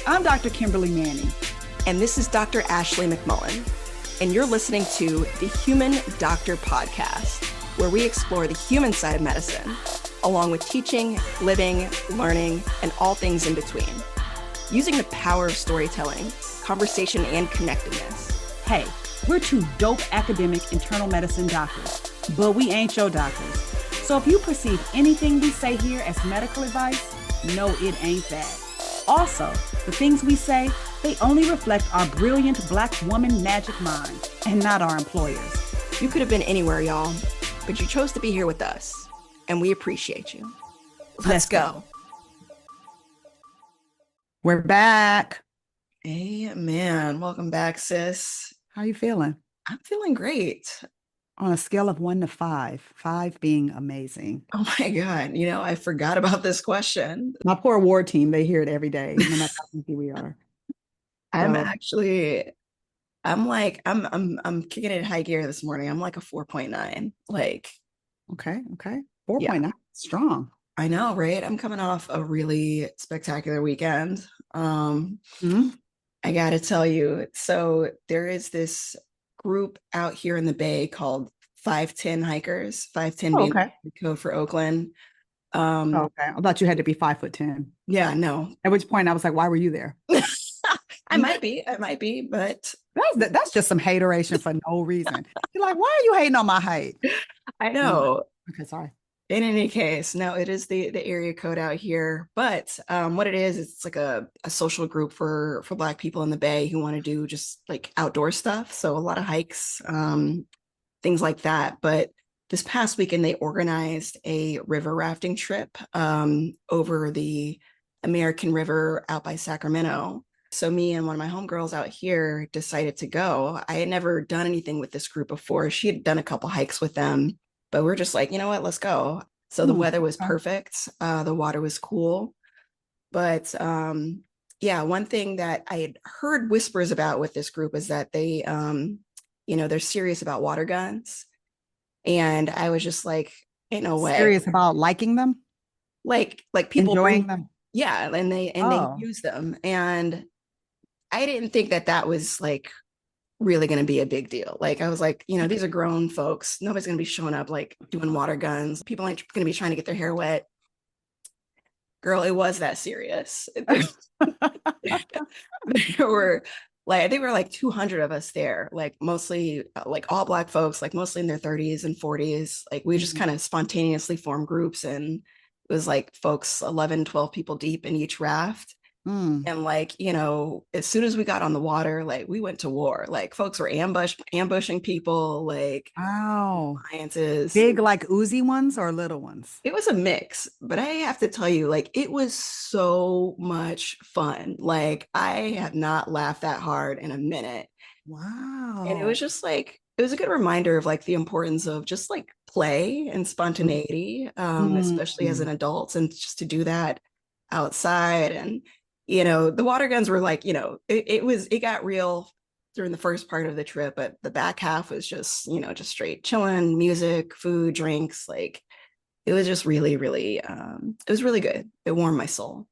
I'm Dr. Kimberly Manning. And this is Dr. Ashley McMullen. And you're listening to the Human Doctor Podcast, where we explore the human side of medicine, along with teaching, living, learning, and all things in between. Using the power of storytelling, conversation, and connectedness. Hey, we're two dope academic internal medicine doctors, but we ain't your doctors. So if you perceive anything we say here as medical advice, no, it ain't that. Also, the things we say, they only reflect our brilliant Black woman magic mind and not our employers. You could have been anywhere, y'all, but you chose to be here with us, and we appreciate you. Let's go. We're back. Amen. Welcome back, sis. How you feeling? I'm feeling great. On a scale of 1 to 5, 5 being amazing. Oh my God. I forgot about this question. My poor ward team, they hear it every day, no matter how busy we are. I'm kicking it high gear this morning. I'm like a 4.9. Okay. 4.9. Strong. I know, right? I'm coming off a really spectacular weekend. I gotta tell you, so there is this group out here in the Bay called 5'10" hikers, 5'10" being the code for Oakland. Okay. I thought you had to be 5'10". Yeah, no. At which point I was like, why were you there? I might be, but that's just some hateration for no reason. You're like, why are you hating on my height? I know. Okay, sorry. In any case, no, it is the area code out here. But what it is, it's like a social group for Black people in the Bay who want to do just like outdoor stuff. So a lot of hikes, things like that. But this past weekend, they organized a river rafting trip over the American River out by Sacramento. So me and one of my homegirls out here decided to go. I had never done anything with this group before. She had done a couple hikes with them. But we're just like, you know what, let's go. So the weather was perfect. The water was cool. But one thing that I had heard whispers about with this group is that they, they're serious about water guns. And I was just like, ain't no way. Serious about liking them? Like people enjoying them? Yeah, and they use them. And I didn't think that was like really going to be a big deal. Like I was like, these are grown folks. Nobody's going to be showing up like doing water guns. People ain't going to be trying to get their hair wet. Girl, it was that serious. There were like, I think we were like 200 of us there, like mostly like all Black folks, like mostly in their 30s and 40s. Like we just kind of spontaneously formed groups, and it was like folks 11, 12 people deep in each raft. And like, as soon as we got on the water, like we went to war. Like folks were ambushing people, like wow. appliances. Big like Uzi ones or little ones? It was a mix, but I have to tell you, like it was so much fun. Like I have not laughed that hard in a minute. Wow. And it was just like, it was a good reminder of like the importance of just like play and spontaneity, especially as an adult, and just to do that outside. And the water guns were like, it got real during the first part of the trip, but the back half was just, just straight chilling, music, food, drinks. Like it was just really, really, it was really good. It warmed my soul.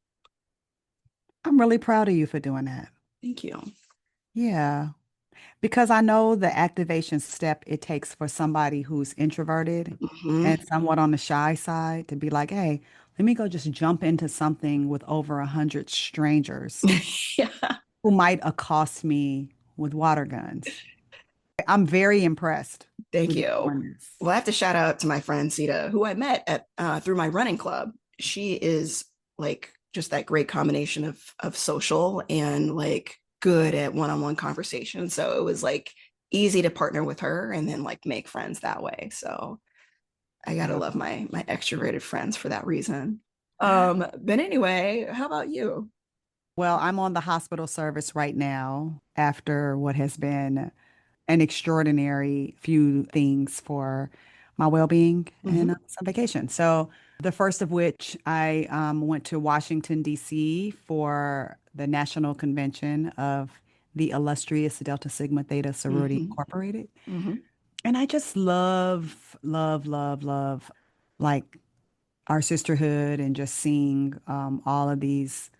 I'm really proud of you for doing that. Thank you. Yeah. Because I know the activation step it takes for somebody who's introverted and somewhat on the shy side to be like, hey, let me go just jump into something with over 100 strangers who might accost me with water guns. I'm very impressed. Thank you. Well, I have to shout out to my friend Sita, who I met at through my running club. She is like just that great combination of social and like good at one-on-one conversation. So it was like easy to partner with her and then like make friends that way. So I gotta love my extroverted friends for that reason. But anyway, how about you? Well, I'm on the hospital service right now after what has been an extraordinary few things for my well-being and some vacation. So the first of which I went to Washington, D.C. for the National Convention of the illustrious Delta Sigma Theta Sorority Incorporated. And I just love, love, love, love, like our sisterhood and just seeing all of these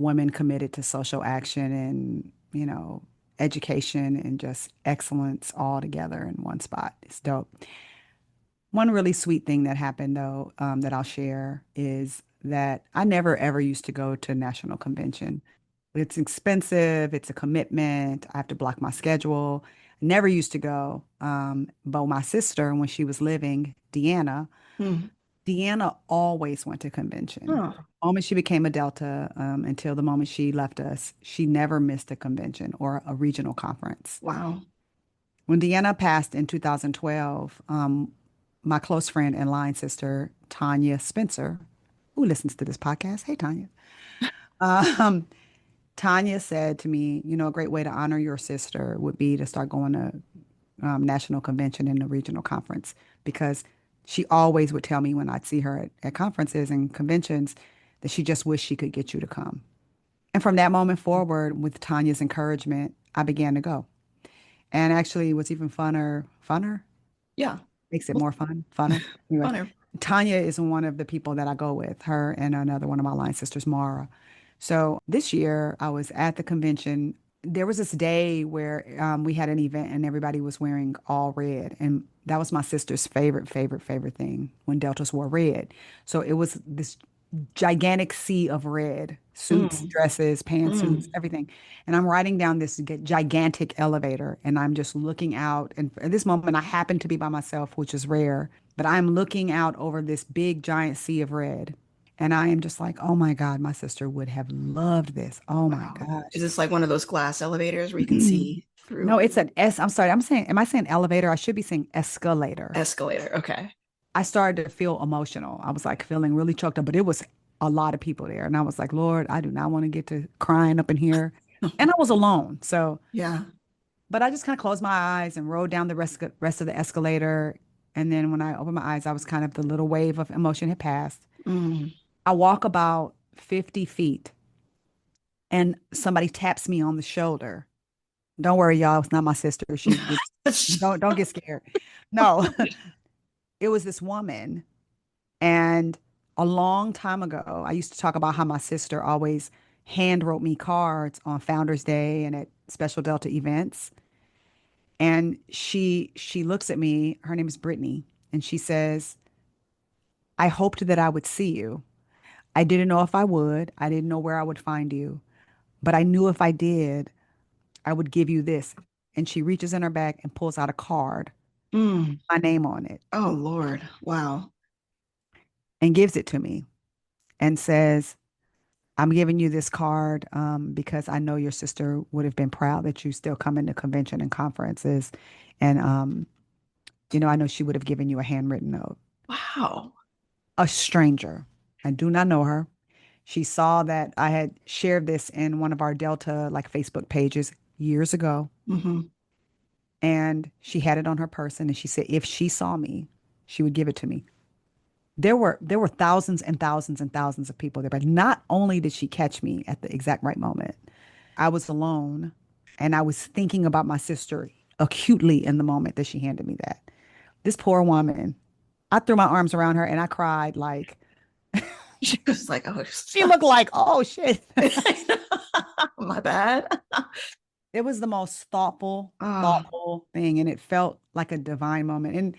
women committed to social action and, education and just excellence all together in one spot. It's dope. One really sweet thing that happened, though, that I'll share is that I never ever used to go to national convention. It's expensive, it's a commitment. I have to block my schedule. Never used to go. But my sister, when she was living, Mm. Deanna always went to convention. Oh, The moment she became a Delta, until the moment she left us, she never missed a convention or a regional conference. wow. When Deanna passed in 2012, my close friend and line sister, Tanya Spencer, who listens to this podcast, hey, Tanya. Um, Tanya said to me, a great way to honor your sister would be to start going to national convention and the regional conference because she always would tell me when I'd see her at conferences and conventions that she just wished she could get you to come. And from that moment forward, with Tanya's encouragement, I began to go. And actually, what's even funner, Yeah. makes it Well, more fun, funner. Anyway, funner. Tanya is one of the people that I go with, her and another one of my line sisters, Mara. So this year I was at the convention. There was this day where we had an event and everybody was wearing all red. And that was my sister's favorite thing when Deltas wore red. So it was this gigantic sea of red, suits, Mm. dresses, pantsuits, Mm. everything. And I'm riding down this gigantic elevator and I'm just looking out. And at this moment, I happen to be by myself, which is rare, but I'm looking out over this big giant sea of red. And I am just like, oh my God, my sister would have loved this. Oh my Wow. gosh. Is this like one of those glass elevators where you can see No, through? it's an S. I'm sorry. Am I saying elevator? I should be saying escalator. Escalator. Okay. I started to feel emotional. I was like feeling really choked up, but it was a lot of people there. And I was like, Lord, I do not want to get to crying up in here. And I was alone. So, Yeah. but I just kind of closed my eyes and rode down the rest of the escalator. And then when I opened my eyes, I was kind of the little wave of emotion had passed. Mm. I walk about 50 feet and somebody taps me on the shoulder. Don't worry, y'all. It's not my sister. Don't get scared. No, it was this woman. And a long time ago, I used to talk about how my sister always hand wrote me cards on Founders Day and at special Delta events. And she looks at me, her name is Brittany, and she says, I hoped that I would see you. I didn't know if I would. I didn't know where I would find you. But I knew if I did, I would give you this. And she reaches in her bag and pulls out a card, Mm. my name on it, Oh, Lord. Wow. and gives it to me and says, I'm giving you this card because I know your sister would have been proud that you still come into convention and conferences. And, I know she would have given you a handwritten note. Wow. A stranger. I do not know her. She saw that I had shared this in one of our Delta like Facebook pages years ago. Hmm. And she had it on her person. And she said, if she saw me, she would give it to me. There were thousands and thousands and thousands of people there, but not only did she catch me at the exact right moment, I was alone and I was thinking about my sister acutely in the moment that she handed me that. This poor woman, I threw my arms around her and I cried like She was like, oh, she looked like, oh shit. my bad. It was the most Oh, thoughtful thing. And it felt like a divine moment. And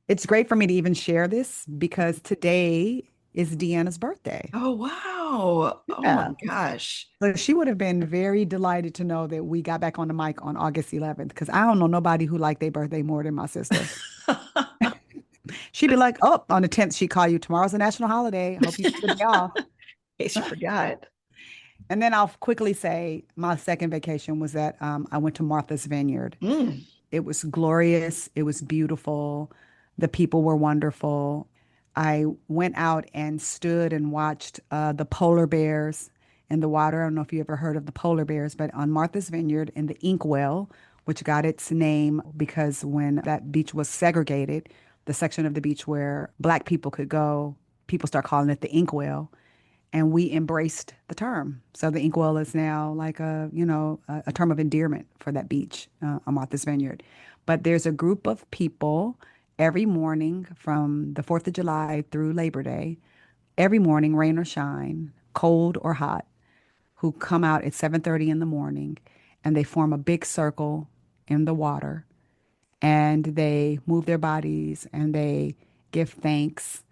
it's great for me to even share this because today is Deanna's birthday. oh, wow. Oh my Yeah. gosh. So she would have been very delighted to know that we got back on the mic on August 11th because I don't know nobody who liked their birthday more than my sister. She'd be like, oh, on the 10th, she'd call you. Tomorrow's a national holiday. Hope you took the day off. In case you forgot. And then I'll quickly say my second vacation was that I went to Martha's Vineyard. Mm. It was glorious. It was beautiful. The people were wonderful. I went out and stood and watched the polar bears in the water. I don't know if you ever heard of the polar bears, but on Martha's Vineyard in the Inkwell, which got its name because when that beach was segregated, the section of the beach where Black people could go, people start calling it the Inkwell and we embraced the term. So the inkwell is now like a term of endearment for that beach on Martha's Vineyard. But there's a group of people every morning from the 4th of July through Labor Day, every morning, rain or shine, cold or hot, who come out at 7:30 in the morning and they form a big circle in the water and they move their bodies and they give thanks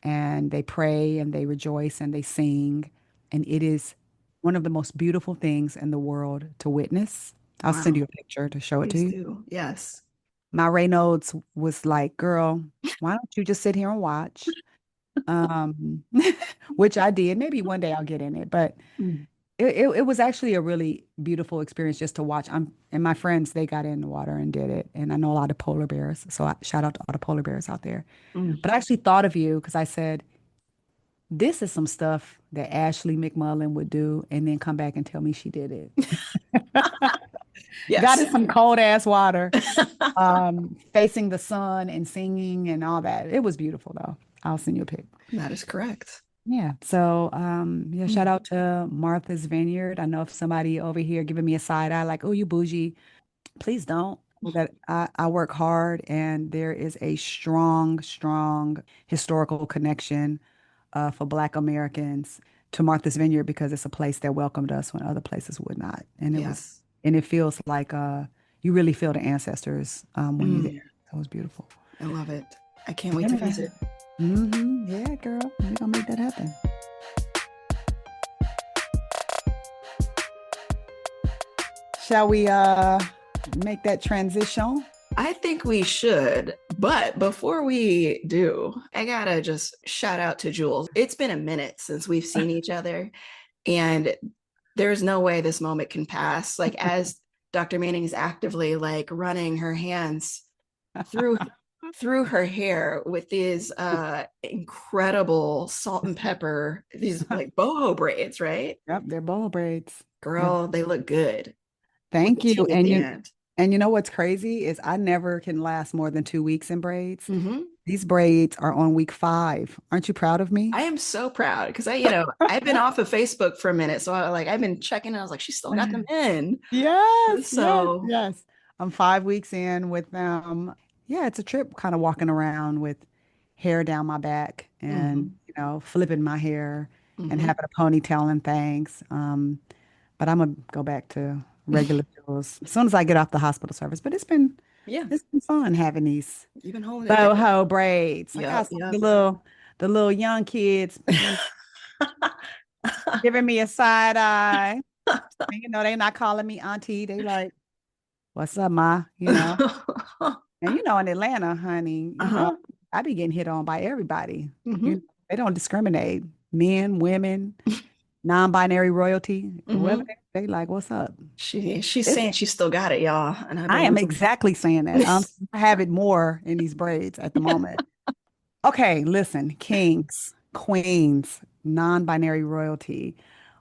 and they pray and they rejoice and they sing. And it is one of the most beautiful things in the world to witness. I'll send you Wow. a picture to show it to Please you. do. Yes. My Ray Nodes was like, girl, why don't you just sit here and watch? Um, which I did. Maybe one day I'll get in it, but Mm. it was actually a really beautiful experience just to watch. And my friends, they got in the water and did it. And I know a lot of polar bears. So shout out to all the polar bears out there. Mm. But I actually thought of you because I said, this is some stuff that Ashley McMullen would do and then come back and tell me she did it. Got Yes. in some cold ass water, facing the sun and singing and all that. It was beautiful though. I'll send you a pic. That is correct. Yeah. So, yeah, shout Mm. out to Martha's Vineyard. I know if somebody over here giving me a side eye, like, oh, you bougie, please don't. That I work hard and there is a strong, strong historical connection for Black Americans to Martha's Vineyard because it's a place that welcomed us when other places would not. Yes. And it feels like you really feel the ancestors when you're Mm. there. So it was beautiful. I love it. I can't wait to Yeah. visit. Yeah, girl. We're gonna make that happen. Shall we make that transition? I think we should. But before we do, I gotta just shout out to Jules. It's been a minute since we've seen each other, and there's no way this moment can pass. Like as Dr. Manning is actively like running her hands through her hair with these incredible salt and pepper, these like boho braids, right? Yep, they're bowl braids. They're, Girl, they look good with the thank you. ting at the end. And you know what's crazy is I never can last more than 2 weeks in braids. Mm-hmm. These braids are on week 5. Aren't you proud of me? I am so proud because I've been off of Facebook for a minute, so I've been checking. And I was like, she still got them in. Yes, yes, So, yes. I'm 5 weeks in with them. Yeah, it's a trip kind of walking around with hair down my back and, mhm, flipping my hair and mhm. having a ponytail and things. But I'm gonna go back to regular tools as soon as I get off the hospital service. But Yeah, it's been fun having these you've been holding it down. boho braids. I got Yep, some of yep. the little young kids, giving me a side eye. And, they not calling me auntie. They like, what's up, ma? And in Atlanta, honey, Uh-huh. I be getting hit on by everybody. Hmm. They don't discriminate. Men, women, non-binary royalty, whoever Hmm. they like, what's up? She's It's, saying she still got it, y'all, and I I am believe exactly saying that. I have it more in these braids at the moment. Okay, listen, kings, queens, non-binary royalty.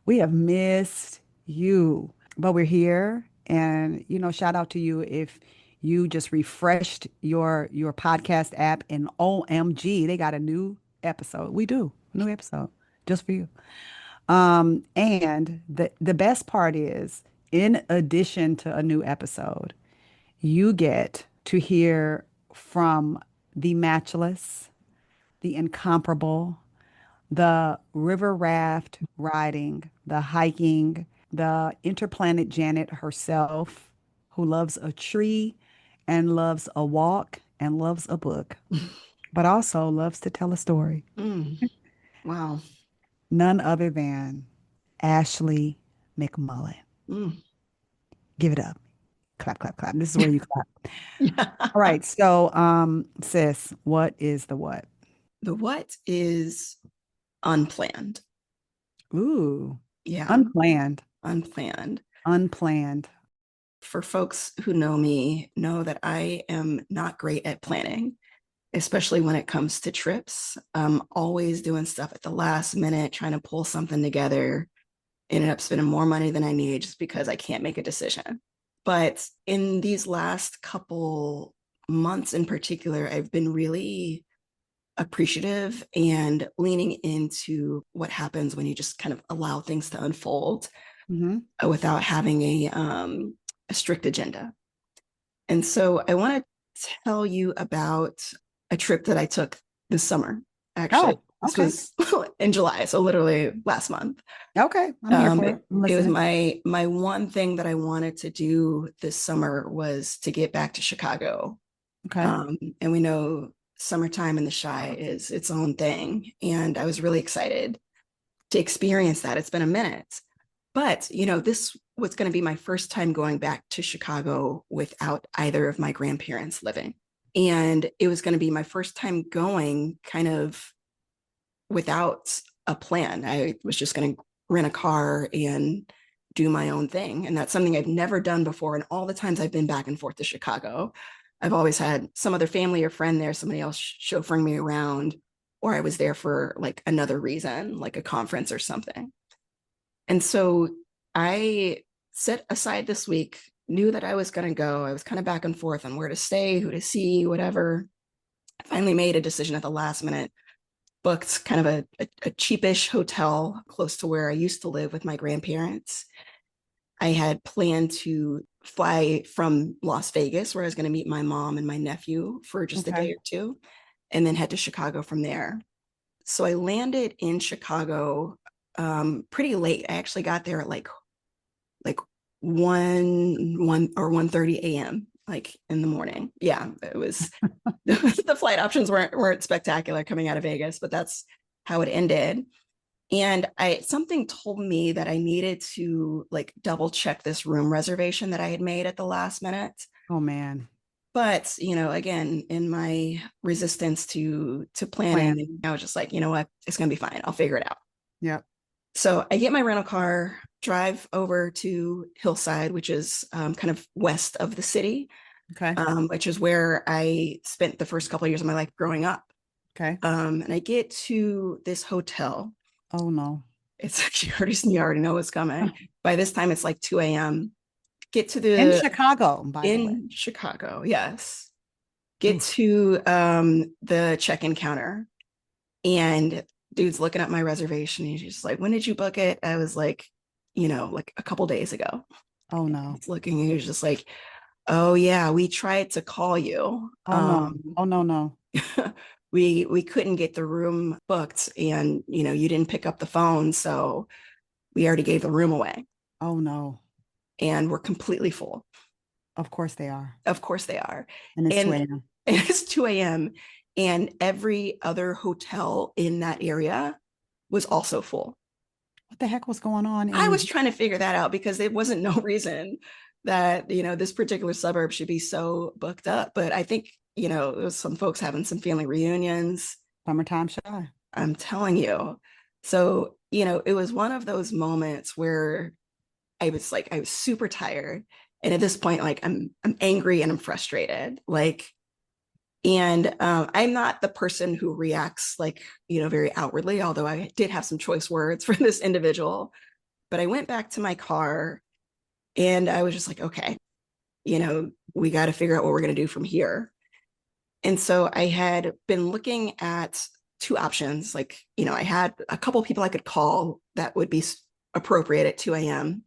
We have missed you, but we're here. And, shout out to you if you just refreshed your podcast app and OMG, they got a new episode. We do, new episode just for you. And the best part is, in addition to a new episode, you get to hear from the matchless, the incomparable, the river raft riding, the hiking, the interplanet Janet herself, who loves a tree and loves a walk and loves a book, but also loves to tell a story. mm, wow. None other than Ashley McMullen. Mm. Give it up. Clap, clap, clap. This is where you clap. Yeah. All right. So, sis, what is the what? The what is unplanned. Ooh, Yeah, unplanned, unplanned. unplanned. For folks who know me, know that I am not great at planning, especially when it comes to trips. I'm always doing stuff at the last minute, trying to pull something together. Ended up spending more money than I need just because I can't make a decision. But in these last couple months in particular, I've been really appreciative and leaning into what happens when you just kind of allow things to unfold Mm-hmm. without having a strict agenda. And so I want to tell you about a trip that I took this summer, Oh, actually. This Okay. was in July, so literally last month. Okay. I'm here for It, it. I'm it was listening. my one thing that I wanted to do this summer was to get back to Chicago. Okay. And we know summertime in the Chi is its own thing. And I was really excited to experience that. It's been a minute. But, this was going to be my first time going back to Chicago without either of my grandparents living. And it was going to be my first time going kind of without a plan. I was just going to rent a car and do my own thing. And that's something I've never done before. And all the times I've been back and forth to Chicago, I've always had some other family or friend there, somebody else chauffeuring me around, or I was there for like another reason, like a conference or something. And so I set aside this week, knew that I was going to go. I was kind of back and forth on where to stay, who to see, whatever. I finally made a decision at the last minute, booked kind of a cheapish hotel close to where I used to live with my grandparents. I had planned to fly from Las Vegas, where I was going to meet my mom and my nephew for just a day Okay. or two, and then head to Chicago from there. So I landed in Chicago pretty late. I actually got there at like 1 or 1:30 a.m. like in the morning. Yeah, it was the flight options weren't spectacular coming out of Vegas, but that's how it ended. And something told me that I needed to like double check this room reservation that I had made at the last minute. Oh man. But again, in my resistance to Plan. planning, I was just like, you know what, it's gonna be fine. I'll figure it out. Yep. So I get my rental car, drive over to Hillside, which is kind of west of the city, Okay. which is where I spent the first couple of years of my life growing up. Okay. And I get to this hotel. Oh no. It's you already know what's coming. By this time, it's like 2 a.m. Get to In the Chicago, by the way. in Chicago, yes. Get Oof. to the check-in counter, and dude's looking at my reservation. He's just like, "When did you book it?" I was like, like a couple days ago. Oh no. He's looking, and he was just like, "Oh yeah, we tried to call you. Oh no. Oh no, no. We couldn't get the room booked, and you didn't pick up the phone, so we already gave the room away, Oh no. and we're completely full." Of course they are. Of course they are. And it's And 2 a.m. it's 2 a.m. and every other hotel in that area was also full. What the heck was going on I was in trying to figure that out because there wasn't no reason that, this particular suburb should be so booked up. But I think, there was some folks having some family reunions. summertime shy? I'm telling you. So, it was one of those moments where I was super tired. And at this point, like I'm angry and I'm frustrated. Like, and I'm not the person who reacts like, very outwardly, although I did have some choice words for this individual. But I went back to my car and I was just like, okay, we got to figure out what we're going to do from here. And so I had been looking at two options. Like, I had a couple people I could call that would be appropriate at 2 a.m.,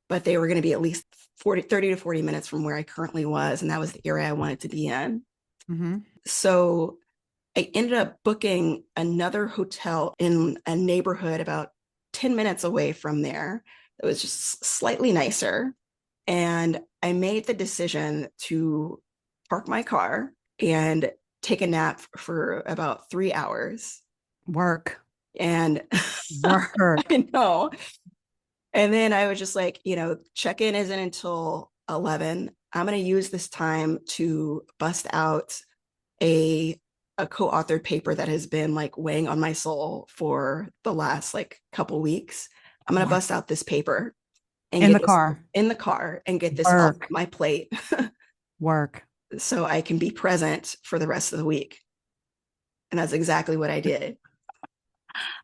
but they were going to be at least 30 to 40 minutes from where I currently was. And that was the area I wanted to be in. Mm-hmm. So I ended up booking another hotel in a neighborhood about 10 minutes away from there. It was just slightly nicer. And I made the decision to park my car and take a nap for about 3 hours. Work. And Work. I know. And then I was just like, check in isn't until 11. I'm going to use this time to bust out a co-authored paper that has been like weighing on my soul for the last like couple weeks. I'm going to Work. bust out this paper and In get the this car. in the car and get this off Work. my plate Work. so I can be present for the rest of the week. And that's exactly what I did.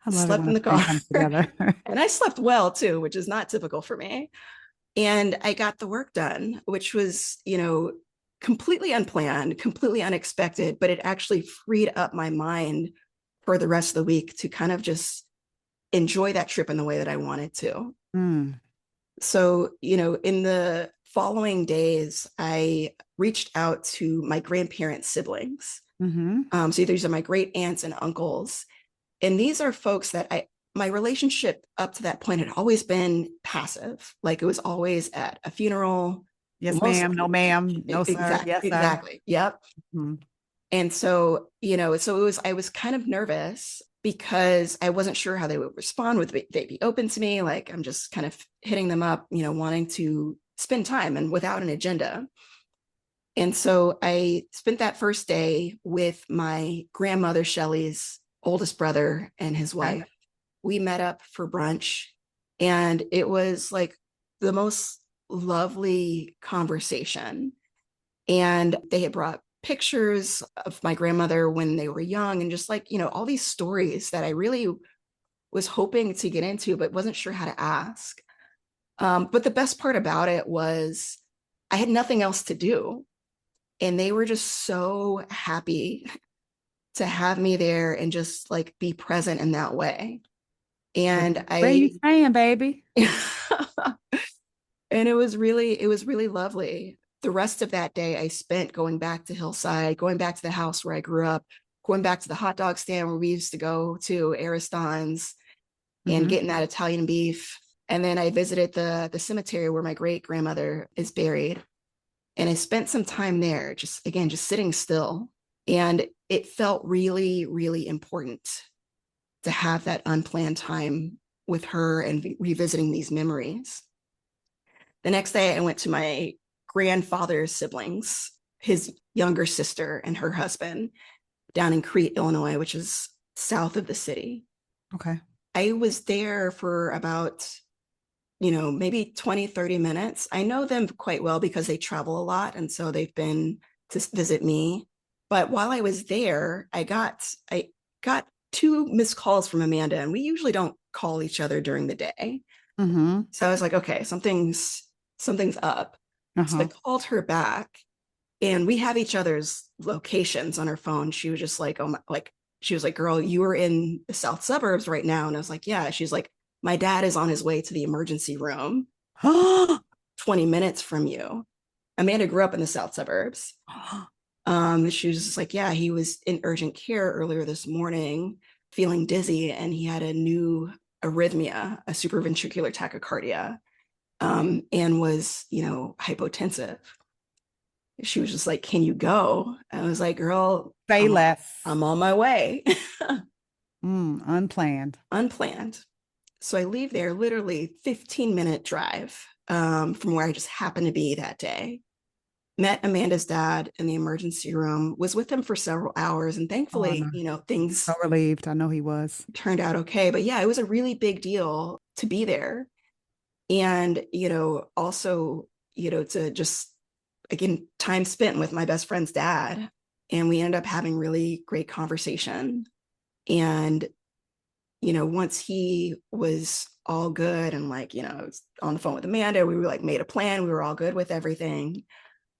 I love it Slept when in a the plan car. comes together. And I slept well too, which is not typical for me. And I got the work done, which was, completely unplanned, completely unexpected, but it actually freed up my mind for the rest of the week to kind of just enjoy that trip in the way that I wanted to. Mm. So, in the following days, I reached out to my grandparents' siblings. Mm-hmm. So these are my great aunts and uncles. And these are folks that my relationship up to that point had always been passive. Like it was always at a funeral. Yes, Most ma'am. No, ma'am. No, sir. Yes, sir. exactly. Yep. Mhm. And so, so I was kind of nervous because I wasn't sure how they would respond. Would they be open to me? Like I'm just kind of hitting them up, wanting to spend time and without an agenda. And so I spent that first day with my grandmother, Shelley's oldest brother and his Okay. wife. We met up for brunch, and it was like the most lovely conversation. And they had brought pictures of my grandmother when they were young, and just like, all these stories that I really was hoping to get into, but wasn't sure how to ask. But the best part about it was I had nothing else to do. And they were just so happy to have me there and just like be present in that way. And Where you I, staying, baby? and it was really lovely. The rest of that day I spent going back to Hillside, going back to the house where I grew up, going back to the hot dog stand where we used to go to Aristone's and Mm-hmm. getting that Italian beef. And then I visited the cemetery where my great grandmother is buried. And I spent some time there, just again, just sitting still. And it felt really, really important to have that unplanned time with her and revisiting these memories. The next day, I went to my grandfather's siblings, his younger sister and her husband, down in Crete, Illinois, which is south of the city. Okay. I was there for about, maybe 20, 30 minutes. I know them quite well because they travel a lot. And so they've been to visit me. But while I was there, I got two missed calls from Amanda, and we usually don't call each other during the day. Mm-hmm. So I was like, okay, something's up. So I Uh-huh. called her back, and we have each other's locations on her phone. She was just like, oh my, like she was like, girl, you are in the south suburbs right now. And I was like, yeah. She's like, my dad is on his way to the emergency room 20 minutes from you. Amanda grew up in the south suburbs. She was just like, yeah, he was in urgent care earlier this morning, feeling dizzy, and he had a new arrhythmia, a supraventricular tachycardia, and was, hypotensive. She was just like, can you go? I was like, girl, Say less. I'm on my way. Unplanned. Unplanned. So I leave there, literally 15-minute drive, from where I just happened to be that day. Met Amanda's dad in the emergency room, was with him for several hours, and Oh, thankfully, no. things So relieved. I know he was. turned out okay. But yeah, it was a really big deal to be there. And, also, to just, again, time spent with my best friend's dad. And we ended up having really great conversation. And, once he was all good and like, on the phone with Amanda, we were like made a plan. We were all good with everything.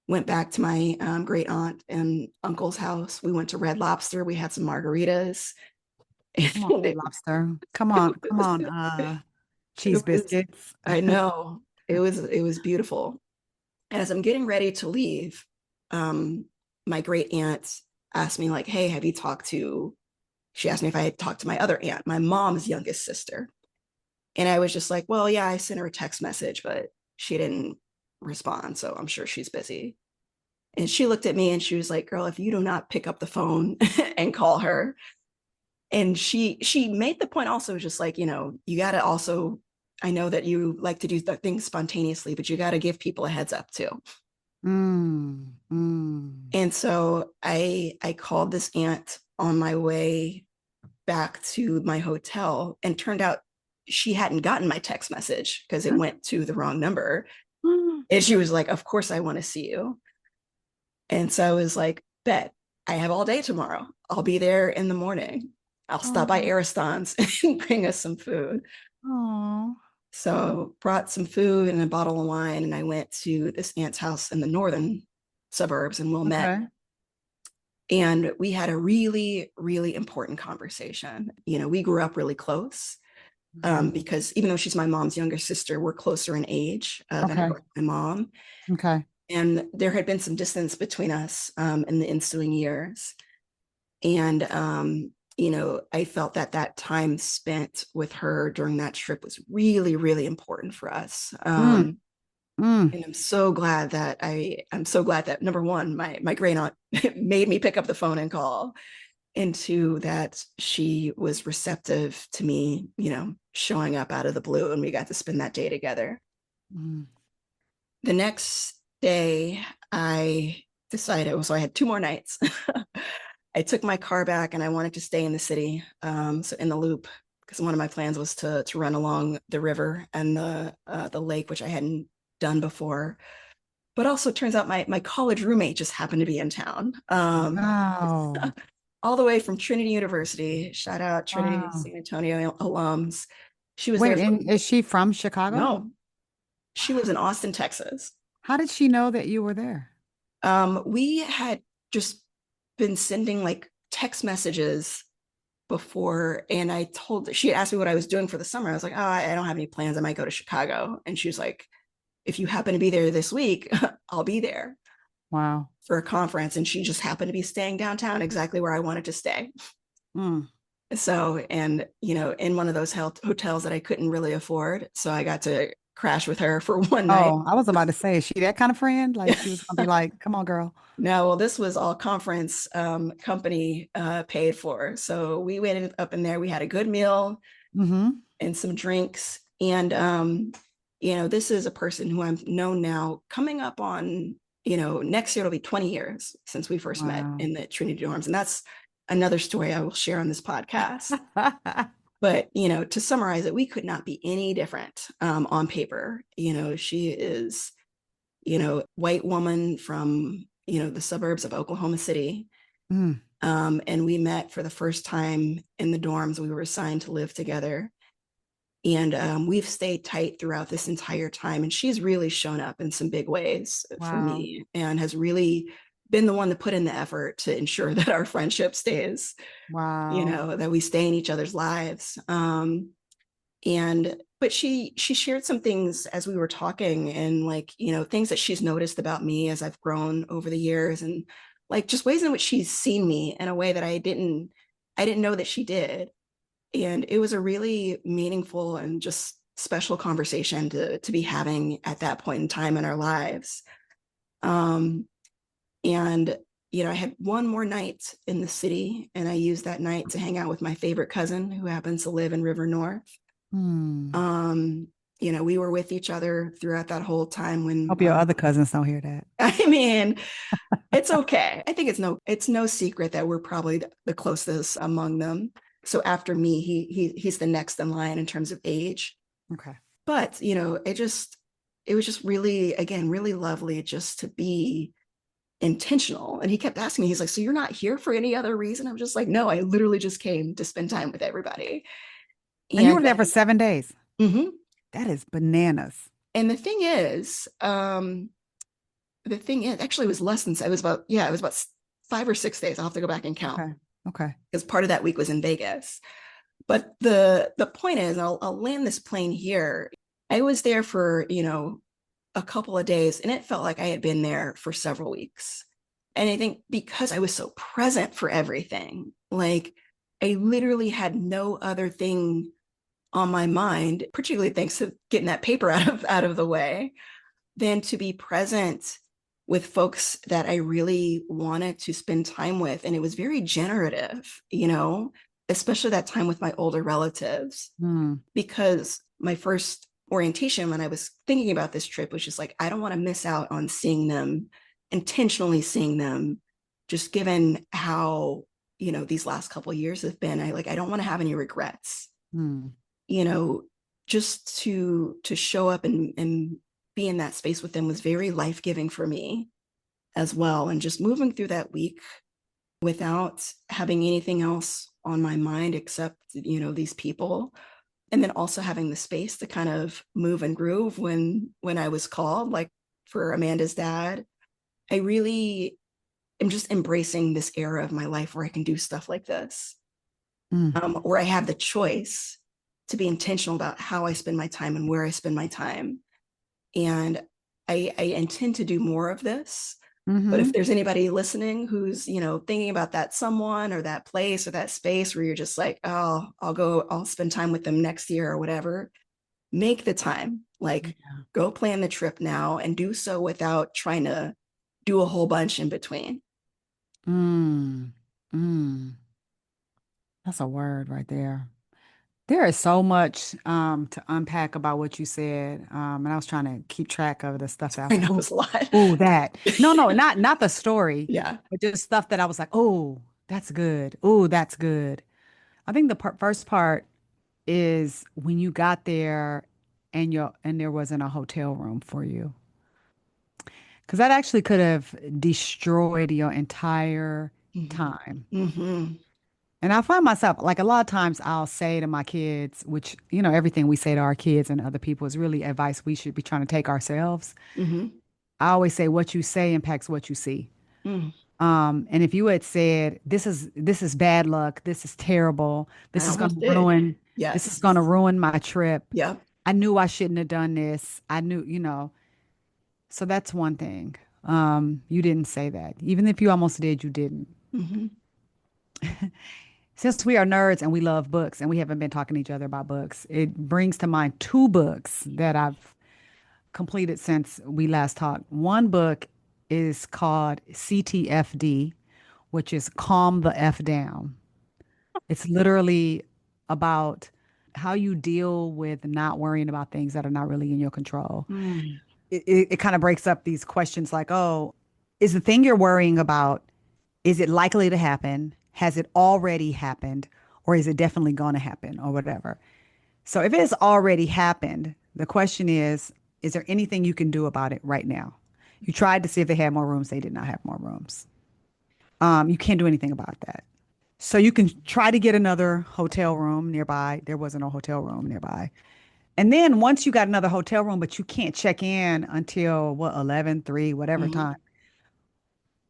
Went back to my great aunt and uncle's house. We went to Red Lobster. We had some margaritas. Come on, And Red Lobster. Come on. Come on. Cheese it was, biscuits. I know, it was beautiful. As I'm getting ready to leave, um, my great aunt asked me, like, hey, have you talked to, she asked me if I had talked to my other aunt, my mom's youngest sister. And I was just like, well, yeah, I sent her a text message, but she didn't respond. So I'm sure she's busy. And she looked at me and she was like, girl, if you do not pick up the phone and call her. And she made the point also, just like, you got to also, I know that you like to do things spontaneously, but you got to give people a heads up too. Mm, mm. And so I called this aunt on my way back to my hotel, and turned out she hadn't gotten my text message because it went to the wrong number. And she was like, of course I want to see you. And so I was like, bet, I have all day tomorrow. I'll be there in the morning. I'll stop by Oh, Aristone's and bring us some food. oh, So brought some food and a bottle of wine, and I went to this aunt's house in the northern suburbs in Wilmette. okay. And we had a really, really important conversation. We grew up really close, Mhm. because even though she's my mom's younger sister, we're closer in age than I Okay. was with my mom. Okay. And there had been some distance between us, in the ensuing years. And I felt that that time spent with her during that trip was really, really important for us. Mm, mm. And I'm so glad that number one, my great aunt made me pick up the phone and call, and two, that she was receptive to me, showing up out of the blue, and we got to spend that day together. Mm. The next day, I decided, so I had two more nights. I took my car back and I wanted to stay in the city, so in the loop, because one of my plans was to run along the river and the lake, which I hadn't done before. But also turns out my college roommate just happened to be in town, Wow. all the way from Trinity University. Shout out Trinity Wow. San Antonio alums. She was there Wait, for and is she from Chicago? no, she was in Austin, Texas. How did she know that you were there? We had just been sending like text messages before, and she had asked me what I was doing for the summer. I was like, oh, I don't have any plans. I might go to Chicago. And she was like, if you happen to be there this week, I'll be there Wow. for a conference. And she just happened to be staying downtown, exactly where I wanted to stay. Mm. So, and in one of those hotels that I couldn't really afford, so I got to crash with her for one night. Oh, I was about to say, is she that kind of friend? Like she was gonna be like, come on, girl. No, well, this was all conference company paid for. So we went up in there. We had a good meal Mm-hmm. and some drinks. And this is a person who I'm known now, coming up on, next year it'll be 20 years since we first met Wow. in the Trinity dorms. And that's another story I will share on this podcast. But, to summarize it, we could not be any different on paper. She is, white woman from, the suburbs of Oklahoma City. Mm. And we met for the first time in the dorms. We were assigned to live together. And we've stayed tight throughout this entire time. And she's really shown up in some big ways for Wow. me, and has really been the one to put in the effort to ensure that our friendship stays, Wow. that we stay in each other's lives. And but she shared some things as we were talking, and like, things that she's noticed about me as I've grown over the years, and like just ways in which she's seen me in a way that I didn't know that she did. And it was a really meaningful and just special conversation to be having at that point in time in our lives. Um, and I had one more night in the city, and I used that night to hang out with my favorite cousin who happens to live in River North. Hmm. Um, we were with each other throughout that whole time when Hope your other cousins don't hear that. I mean, it's okay. I think it's no secret that we're probably the closest among them. So after me, he's the next in line in terms of age. Okay. But it was just really, again, really lovely just to be intentional. And he kept asking me, he's like, so you're not here for any other reason? I'm just like, no, I literally just came to spend time with everybody. And you were And there for 7 days. mhm. That is bananas. And the thing is, actually, it was less than, it was about 5 or 6 days. I'll have to go back and count, Okay. Okay. because part of that week was in Vegas. But the point is, I'll land this plane here. I was there for, a couple of days, and it felt like I had been there for several weeks. And I think because I was so present for everything, like I literally had no other thing on my mind, particularly thanks to getting that paper out of the way, than to be present with folks that I really wanted to spend time with. And it was very generative, especially that time with my older relatives, Hmm. because my first orientation when I was thinking about this trip was just like, I don't want to miss out on seeing them, intentionally seeing them, just given how, these last couple of years have been. I don't want to have any regrets, Hmm. you know, just to show up and be in that space with them was very life-giving for me as well. And just moving through that week without having anything else on my mind except, these people. And then also having the space to kind of move and groove when I was called, like for Amanda's dad. I really am just embracing this era of my life where I can do stuff like this, Hmm. where I have the choice to be intentional about how I spend my time and where I spend my time. And I intend to do more of this. But if Mm-hmm. there's anybody listening who's, thinking about that someone or that place or that space where you're just like, oh, I'll spend time with them next year or whatever, make the time. Like, Yeah. go plan the trip now and do so without trying to do a whole bunch in between. Mm. Mm. That's a word right there. There is so much to unpack about what you said. And I was trying to keep track of the stuff that I was I like, know oh, it's a lot. oh, that. No, no, not the story, Yeah. but just stuff that I was like, oh, that's good. Oh, that's good. I think the first part is when you got there and there wasn't a hotel room for you. Because that actually could have destroyed your entire Mm-hmm. time. Mm-hmm. And I find myself like a lot of times I'll say to my kids, which, everything we say to our kids and other people is really advice we should be trying to take ourselves. Mm-hmm. I always say what you say impacts what you see. Mm. And if you had said, this is bad luck, this is terrible, I this is almost gonna did. ruin, this is Yes. gonna ruin my trip. Yep. I knew I shouldn't have done this. I knew. So that's one thing. You didn't say that. Even if you almost did, you didn't. Mm-hmm. Since we are nerds and we love books and we haven't been talking to each other about books, it brings to mind two books that I've completed since we last talked. One book is called CTFD, which is Calm the F Down. It's literally about how you deal with not worrying about things that are not really in your control. Mm. It kind of breaks up these questions like, oh, is the thing you're worrying about, is it likely to happen? Has it already happened? Or is it definitely going to happen or whatever? So if it has already happened, the question is there anything you can do about it right now? You tried to see if they had more rooms. They did not have more rooms. You can't do anything about that. So you can try to get another hotel room nearby. There wasn't a hotel room nearby. And then once you got another hotel room, but you can't check in until what, 11, 3, whatever Mm-hmm. time.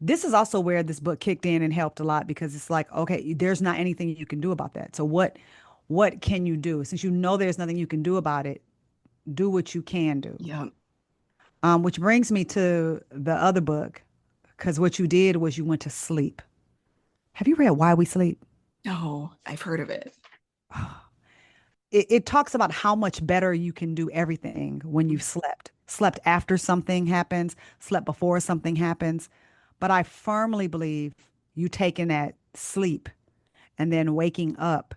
This is also where this book kicked in and helped a lot because it's like, okay, there's not anything you can do about that. So what can you do? Since you know there's nothing you can do about it, do what you can do. Yep. Which brings me to the other book, because what you did was you went to sleep. Have you read Why We Sleep? No, I've heard of it. It talks about how much better you can do everything when you've slept. Slept after something happens, slept before something happens. But I firmly believe you taking that sleep and then waking up,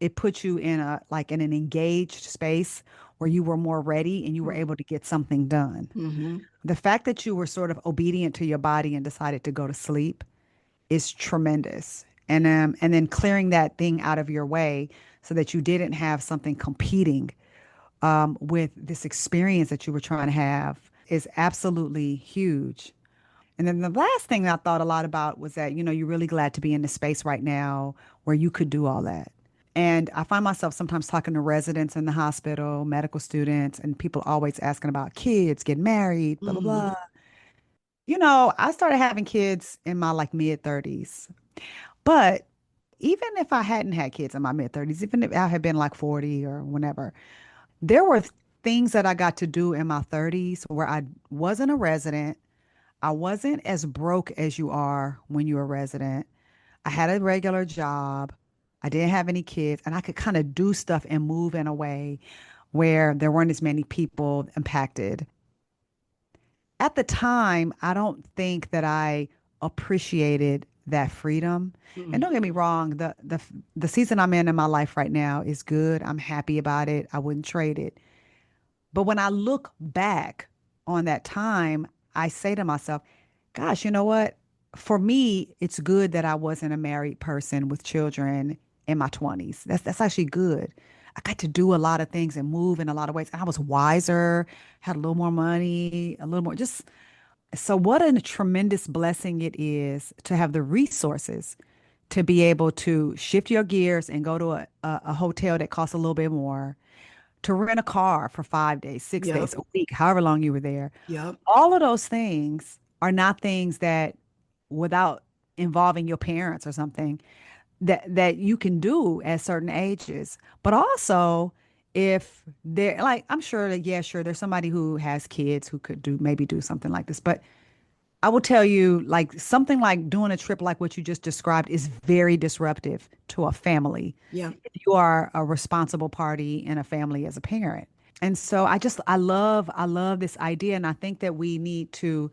it puts you in a like in an engaged space where you were more ready and you were able to get something done. Mm-hmm. The fact that you were sort of obedient to your body and decided to go to sleep is tremendous. And then clearing that thing out of your way so that you didn't have something competing with this experience that you were trying to have is absolutely huge. And then the last thing that I thought a lot about was that, you're really glad to be in the space right now where you could do all that. And I find myself sometimes talking to residents in the hospital, medical students, and people always asking about kids, getting married, blah, blah, Mm-hmm. blah. I started having kids in my like mid 30s. But even if I hadn't had kids in my mid 30s, even if I had been like 40 or whenever, there were things that I got to do in my 30s where I wasn't a resident. I wasn't as broke as you are when you're a resident. I had a regular job. I didn't have any kids, and I could kind of do stuff and move in a way where there weren't as many people impacted. At the time, I don't think that I appreciated that freedom. And Mm-hmm. don't get me wrong, the season I'm in my life right now is good. I'm happy about it. I wouldn't trade it. But when I look back on that time, I say to myself, gosh, you know what? For me, it's good that I wasn't a married person with children in my 20s. That's actually good. I got to do a lot of things and move in a lot of ways. And I was wiser, had a little more money, a little more just so what a tremendous blessing it is to have the resources to be able to shift your gears and go to a hotel that costs a little bit more, to rent a car for 5 days, 6 days, Yep. a week, however long you were there. Yep. All of those things are not things that, without involving your parents or something, that you can do at certain ages. But also, if they're like, I'm sure that, yeah, sure, there's somebody who has kids who could do maybe do something like this. But I will tell you, like something like doing a trip like what you just described is very disruptive to a family. Yeah. If you are a responsible party in a family as a parent. And so I love this idea. And I think that we need to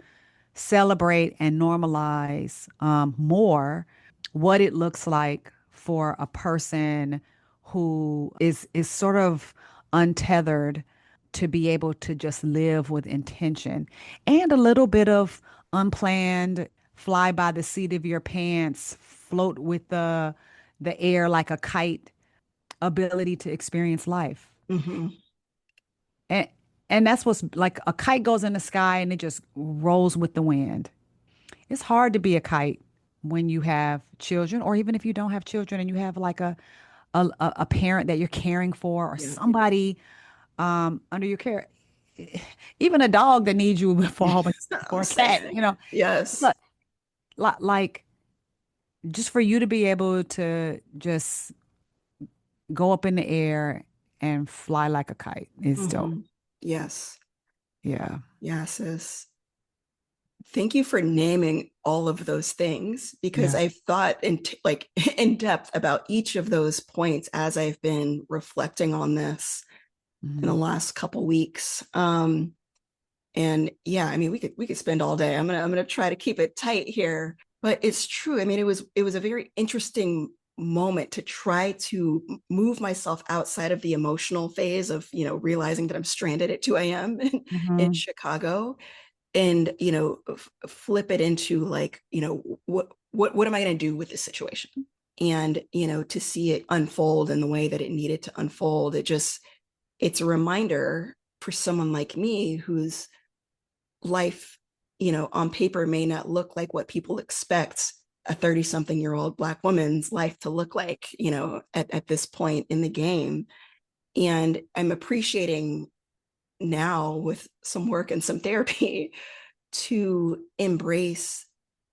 celebrate and normalize more what it looks like for a person who is sort of untethered to be able to just live with intention and a little bit of unplanned fly by the seat of your pants, float with the air like a kite ability to experience life. Hmm. And and that's what's like a kite goes in the sky and it just rolls with the wind. It's hard to be a kite when you have children, or even if you don't have children and you have like a parent that you're caring for, or Yeah. somebody under your care. Even a dog that needs you for a whole bunch of stuff, or I'm a cat, saying. Yes. But like just for you to be able to just go up in the air and fly like a kite is dope. Hmm. Yes. Yeah. Yes, sis. Thank you for naming all of those things because Yeah. I've thought like in depth about each of those points as I've been reflecting on this in the Mhm. last couple weeks. And yeah, I mean, we could spend all day. I'm gonna try to keep it tight here, but it's true. I mean, it was a very interesting moment to try to move myself outside of the emotional phase of realizing that I'm stranded at 2 a.m. in Mhm. Chicago, and flip it into like what am I going to do with this situation, and to see it unfold in the way that it needed to unfold. It's a reminder for someone like me whose life on paper may not look like what people expect a 30 something year old Black woman's life to look like at this point in the game. And I'm appreciating now, with some work and some therapy, to embrace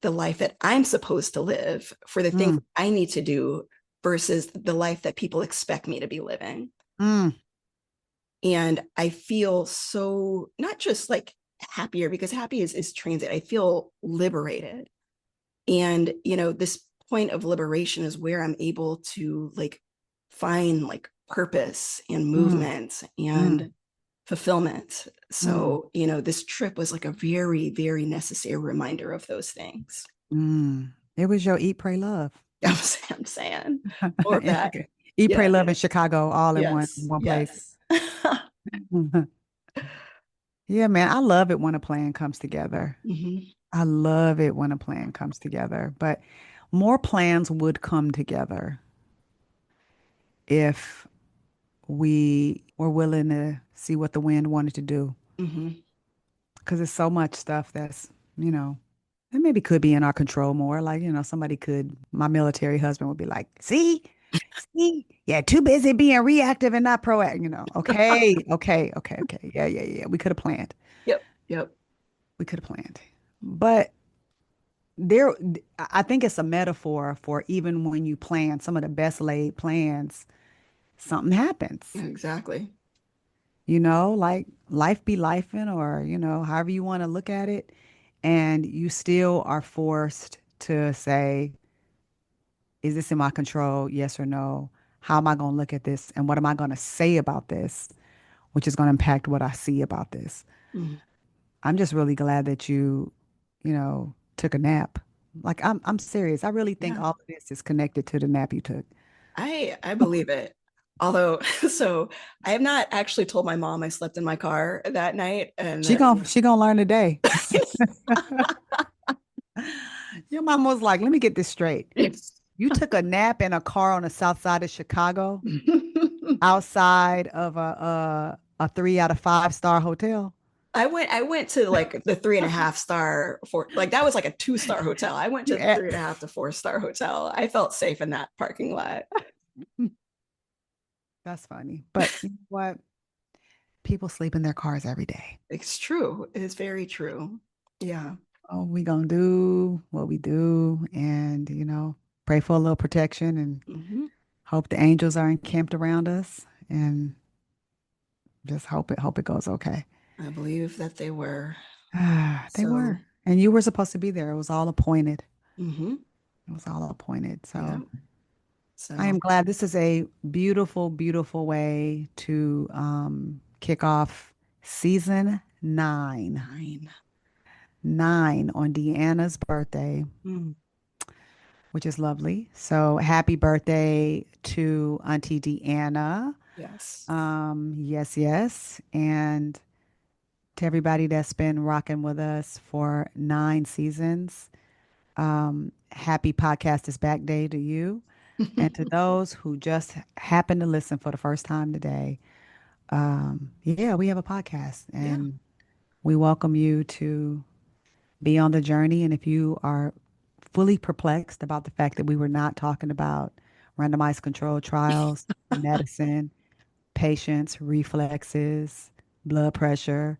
the life that I'm supposed to live for the things Mm. I need to do versus the life that people expect me to be living. Mm. And I feel so not just like happier, because happy is transit. I feel liberated. And, this point of liberation is where I'm able to like find like purpose and Mm. movement Mm. and fulfillment. Mm. So, this trip was like a very, very necessary reminder of those things. Mm. It was your eat, pray, love. I'm saying more of that. Eat, pray, Yeah. love in Chicago, all in one Yes. one place. Yes. Yeah, man, I love it when a plan comes together. Hmm. I love it when a plan comes together, but more plans would come together if we were willing to see what the wind wanted to do. Hmm. Because there's so much stuff you know, that maybe could be in our control more. Like, somebody could, my military husband would be like, see, yeah, too busy being reactive and not proactive, Okay, okay, okay, okay. Yeah, yeah, yeah. We could have planned. Yep. Yep. We could have planned. But there, I think it's a metaphor for even when you plan some of the best laid plans, something happens. Yeah, exactly. Like life be lifing, or however you want to look at it, and you still are forced to say, is this in my control? Yes or no? How am I going to look at this? And what am I going to say about this, which is going to impact what I see about this? Mhm. I'm just really glad that you took a nap. Like I'm serious. I really think Yeah. all of this is connected to the nap you took. I believe it. Although, so I have not actually told my mom I slept in my car that night, and She gonna learn today. Your mom was like, let me get this straight. You took a nap in a car on the south side of Chicago, outside of a 3 out of 5 star hotel. I went to like the 3.5 star for like that was like a 2 star hotel. I went You to the at 3.5 to 4 star hotel. I felt safe in that parking lot. That's funny. But you know what? People sleep in their cars every day. It's true. It is very true. Yeah. Oh, we gonna do what we do, and pray for a little protection, and Hmm. hope the angels are encamped around us, and just hope it goes okay. I believe that they were. They So were. And you were supposed to be there. It was all appointed. Mm-hmm. It was all appointed. Yeah. So I So am glad this is a beautiful, beautiful way to kick off season nine. 9. Nine on Deanna's birthday, Mm. which is lovely. So happy birthday to Auntie Deanna. Yes. Yes, yes. And to everybody that's been rocking with us for 9 seasons. Happy Podcast is Back Day to you. And to those who just happen to listen for the first time today, yeah, we have a podcast Yeah. and we welcome you to be on the journey. And if you are fully perplexed about the fact that we were not talking about randomized controlled trials, medicine, patients, reflexes, blood pressure,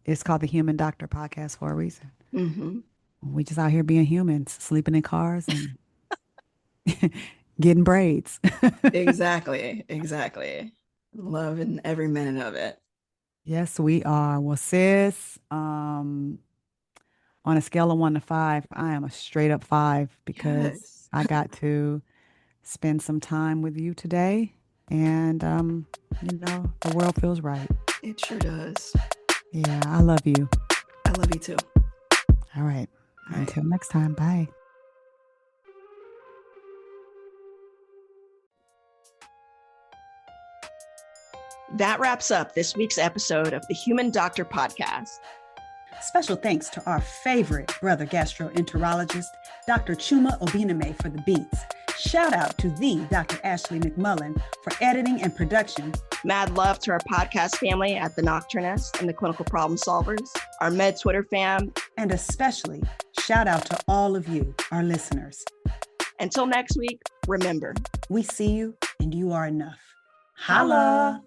it's called the Human Doctor Podcast for a reason. Mm-hmm. We just out here being humans, sleeping in cars and getting braids. Exactly. Exactly. Loving every minute of it. Yes, we are. Well, sis, on a scale of 1 to 5, I am a straight up 5 because Yes. I got to spend some time with you today. And, the world feels right. It sure does. Yeah, I love you. I love you too. All right. All right. Until next time. Bye. That wraps up this week's episode of the Human Doctor Podcast. Special thanks to our favorite brother gastroenterologist, Dr. Chuma Obiname, for the beats. Shout out to the Dr. Ashley McMullen for editing and production. Mad love to our podcast family at the Nocturnist and the Clinical Problem Solvers, our Med Twitter fam. And especially shout out to all of you, our listeners. Until next week, remember, we see you and you are enough. Holla!